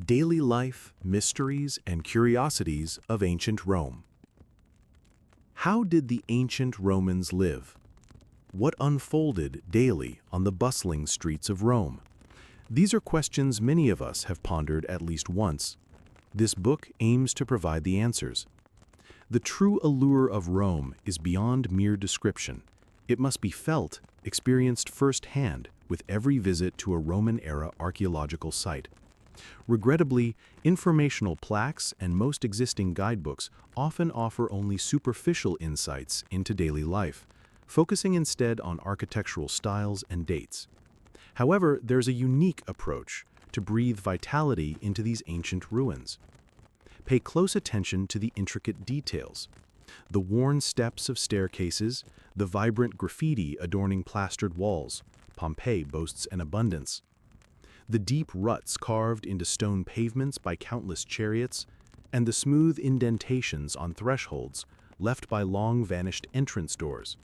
Daily Life, Mysteries, and Curiosities of Ancient Rome. How did the ancient Romans live? What unfolded daily on the bustling streets of Rome? These are questions many of us have pondered at least once. This book aims to provide the answers. The true allure of Rome is beyond mere description. It must be felt, experienced firsthand with every visit to a Roman-era archaeological site. Regrettably, informational plaques and most existing guidebooks often offer only superficial insights into daily life, focusing instead on architectural styles and dates. However, there's a unique approach to breathe vitality into these ancient ruins. Pay close attention to the intricate details. The worn steps of staircases, the vibrant graffiti adorning plastered walls. Pompeii boasts an abundance. The deep ruts carved into stone pavements by countless chariots, and the smooth indentations on thresholds left by long-vanished entrance doors.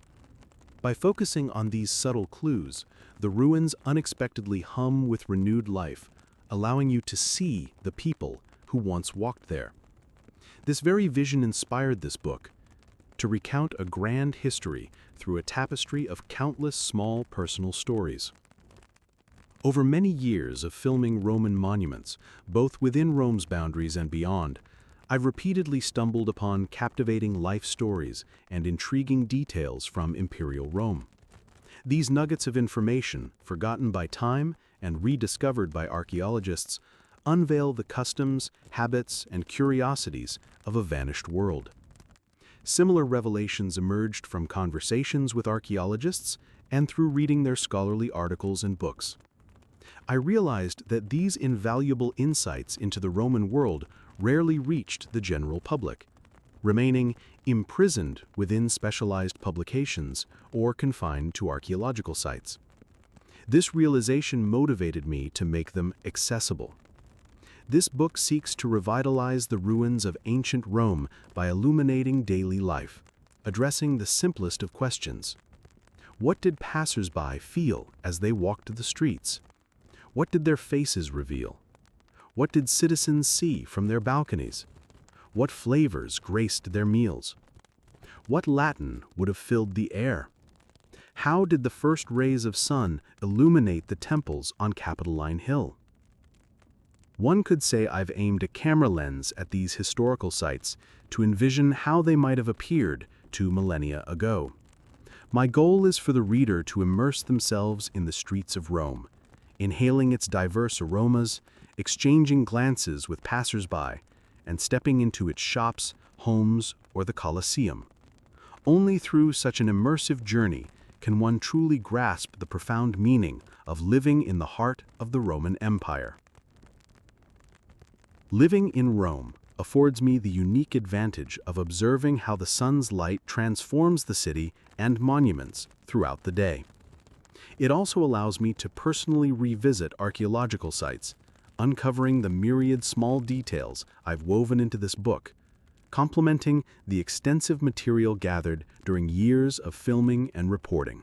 By focusing on these subtle clues, the ruins unexpectedly hum with renewed life, allowing you to see the people who once walked there. This very vision inspired this book, to recount a grand history through a tapestry of countless small personal stories. Over many years of filming Roman monuments, both within Rome's boundaries and beyond, I've repeatedly stumbled upon captivating life stories and intriguing details from Imperial Rome. These nuggets of information, forgotten by time and rediscovered by archaeologists, unveil the customs, habits, and curiosities of a vanished world. Similar revelations emerged from conversations with archaeologists and through reading their scholarly articles and books. I realized that these invaluable insights into the Roman world rarely reached the general public, remaining imprisoned within specialized publications or confined to archaeological sites. This realization motivated me to make them accessible. This book seeks to revitalize the ruins of ancient Rome by illuminating daily life, addressing the simplest of questions. What did passers-by feel as they walked the streets? What did their faces reveal? What did citizens see from their balconies? What flavors graced their meals? What Latin would have filled the air? How did the first rays of sun illuminate the temples on Capitoline Hill? One could say I've aimed a camera lens at these historical sites to envision how they might have appeared 2 millennia ago. My goal is for the reader to immerse themselves in the streets of Rome, inhaling its diverse aromas, exchanging glances with passers-by, and stepping into its shops, homes, or the Colosseum. Only through such an immersive journey can one truly grasp the profound meaning of living in the heart of the Roman Empire. Living in Rome affords me the unique advantage of observing how the sun's light transforms the city and monuments throughout the day. It also allows me to personally revisit archaeological sites, uncovering the myriad small details I've woven into this book, complementing the extensive material gathered during years of filming and reporting.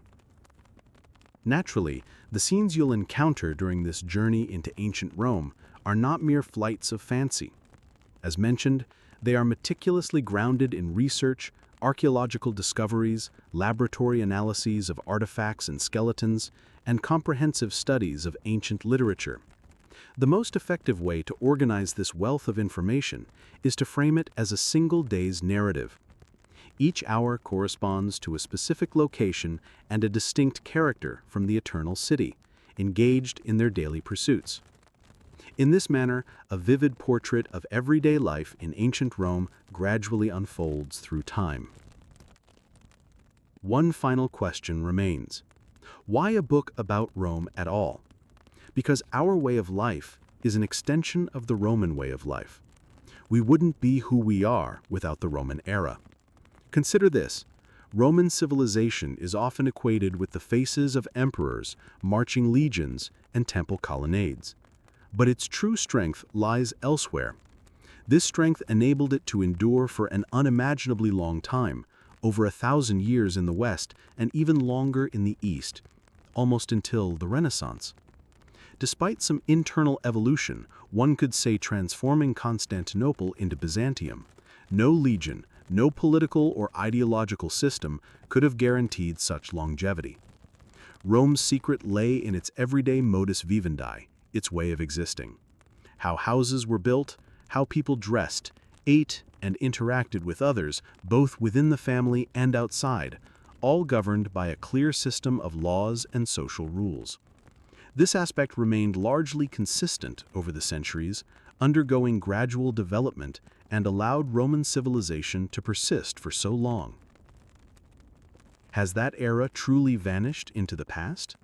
Naturally, the scenes you'll encounter during this journey into ancient Rome are not mere flights of fancy. As mentioned, they are meticulously grounded in research, archaeological discoveries, laboratory analyses of artifacts and skeletons, and comprehensive studies of ancient literature. The most effective way to organize this wealth of information is to frame it as a single day's narrative. Each hour corresponds to a specific location and a distinct character from the Eternal City, engaged in their daily pursuits. In this manner, a vivid portrait of everyday life in ancient Rome gradually unfolds through time. One final question remains. Why a book about Rome at all? Because our way of life is an extension of the Roman way of life. We wouldn't be who we are without the Roman era. Consider this. Roman civilization is often equated with the faces of emperors, marching legions, and temple colonnades. But its true strength lies elsewhere. This strength enabled it to endure for an unimaginably long time, over 1,000 years in the West and even longer in the East, almost until the Renaissance. Despite some internal evolution, one could say transforming Constantinople into Byzantium, no legion, no political or ideological system could have guaranteed such longevity. Rome's secret lay in its everyday modus vivendi, its way of existing. How houses were built, how people dressed, ate, and interacted with others, both within the family and outside, all governed by a clear system of laws and social rules. This aspect remained largely consistent over the centuries, undergoing gradual development and allowed Roman civilization to persist for so long. Has that era truly vanished into the past?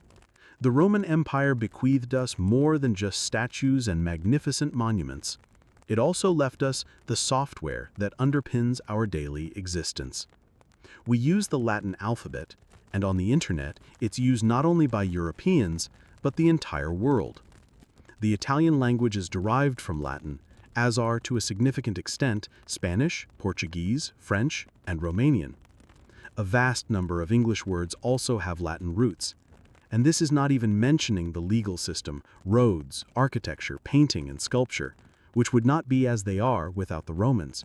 The Roman Empire bequeathed us more than just statues and magnificent monuments. It also left us the software that underpins our daily existence. We use the Latin alphabet, and on the internet, it's used not only by Europeans, but the entire world. The Italian language is derived from Latin, as are to a significant extent Spanish, Portuguese, French, and Romanian. A vast number of English words also have Latin roots. And this is not even mentioning the legal system, roads, architecture, painting, and sculpture, which would not be as they are without the Romans.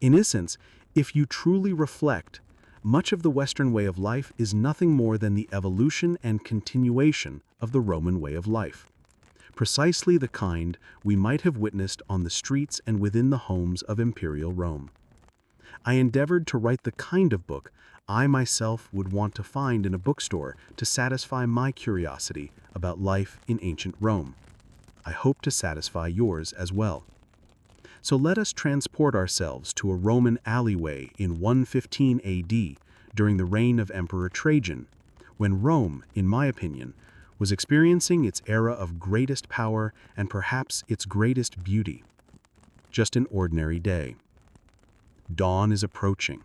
In essence, if you truly reflect, much of the Western way of life is nothing more than the evolution and continuation of the Roman way of life. Precisely the kind we might have witnessed on the streets and within the homes of imperial Rome. I endeavored to write the kind of book I myself would want to find in a bookstore to satisfy my curiosity about life in ancient Rome. I hope to satisfy yours as well. So let us transport ourselves to a Roman alleyway in 115 AD during the reign of Emperor Trajan, when Rome, in my opinion, was experiencing its era of greatest power and perhaps its greatest beauty. Just an ordinary day. Dawn is approaching.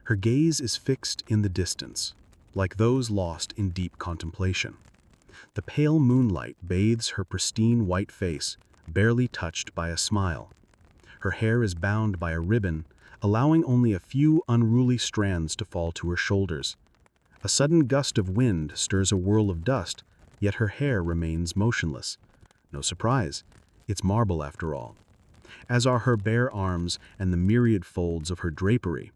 Her gaze is fixed in the distance, like those lost in deep contemplation. The pale moonlight bathes her pristine white face, barely touched by a smile. Her hair is bound by a ribbon, allowing only a few unruly strands to fall to her shoulders. A sudden gust of wind stirs a whirl of dust, yet her hair remains motionless. No surprise, it's marble after all, as are her bare arms and the myriad folds of her drapery.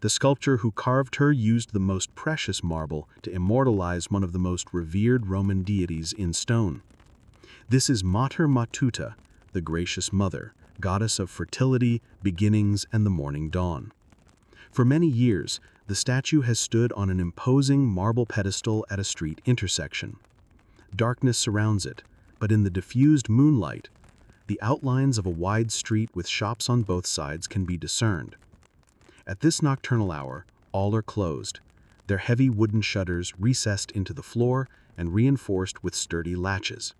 The sculptor who carved her used the most precious marble to immortalize one of the most revered Roman deities in stone. This is Mater Matuta, the gracious mother, goddess of fertility, beginnings, and the morning dawn. For many years, the statue has stood on an imposing marble pedestal at a street intersection. Darkness surrounds it, but in the diffused moonlight, the outlines of a wide street with shops on both sides can be discerned. At this nocturnal hour, all are closed, their heavy wooden shutters recessed into the floor and reinforced with sturdy latches.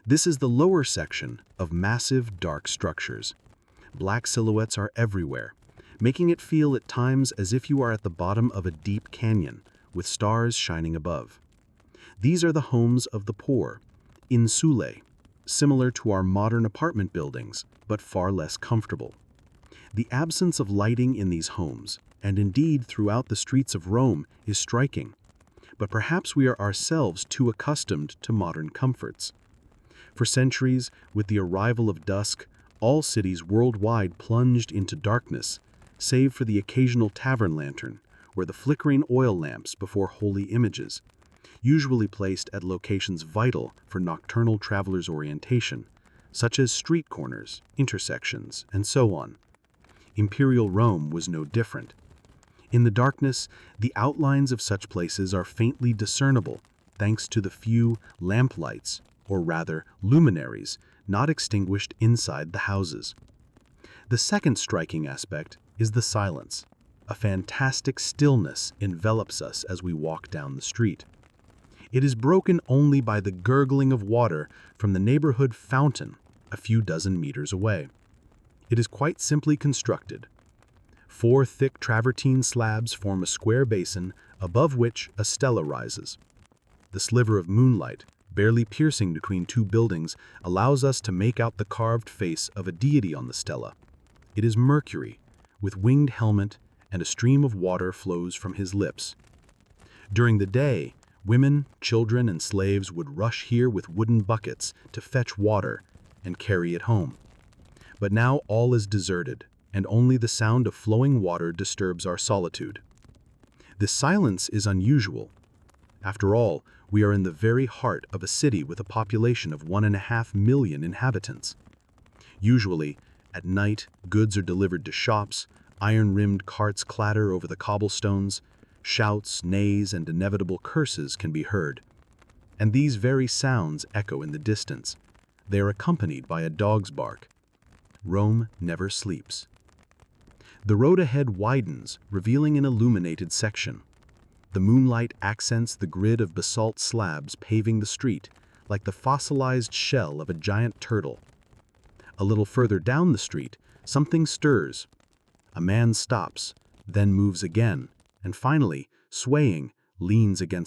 This is the lower section of massive, dark structures. Black silhouettes are everywhere, making it feel at times as if you are at the bottom of a deep canyon, with stars shining above. These are the homes of the poor, insulae, similar to our modern apartment buildings, but far less comfortable. The absence of lighting in these homes, and indeed throughout the streets of Rome, is striking. But perhaps we are ourselves too accustomed to modern comforts. For centuries, with the arrival of dusk, all cities worldwide plunged into darkness, save for the occasional tavern lantern, or the flickering oil lamps before holy images, usually placed at locations vital for nocturnal travelers' orientation, such as street corners, intersections, and so on. Imperial Rome was no different. In the darkness, the outlines of such places are faintly discernible, thanks to the few lamplights, or rather luminaries, not extinguished inside the houses. The second striking aspect is the silence. A fantastic stillness envelops us as we walk down the street. It is broken only by the gurgling of water from the neighborhood fountain a few dozen meters away. It is quite simply constructed. 4 thick travertine slabs form a square basin above which a stela rises. The sliver of moonlight, barely piercing between 2 buildings, allows us to make out the carved face of a deity on the stela. It is Mercury, with winged helmet, and a stream of water flows from his lips. During the day, Women, children, and slaves would rush here with wooden buckets to fetch water and carry it home. But now all is deserted, and only the sound of flowing water disturbs our solitude. This silence is unusual. After all, we are in the very heart of a city with a population of 1.5 million inhabitants. Usually, at night, goods are delivered to shops, iron-rimmed carts clatter over the cobblestones, shouts, neighs, and inevitable curses can be heard. And these very sounds echo in the distance. They are accompanied by a dog's bark. Rome never sleeps. The road ahead widens, revealing an illuminated section. The moonlight accents the grid of basalt slabs paving the street, like the fossilized shell of a giant turtle. A little further down the street, something stirs. A man stops, then moves again, and finally, swaying, leans against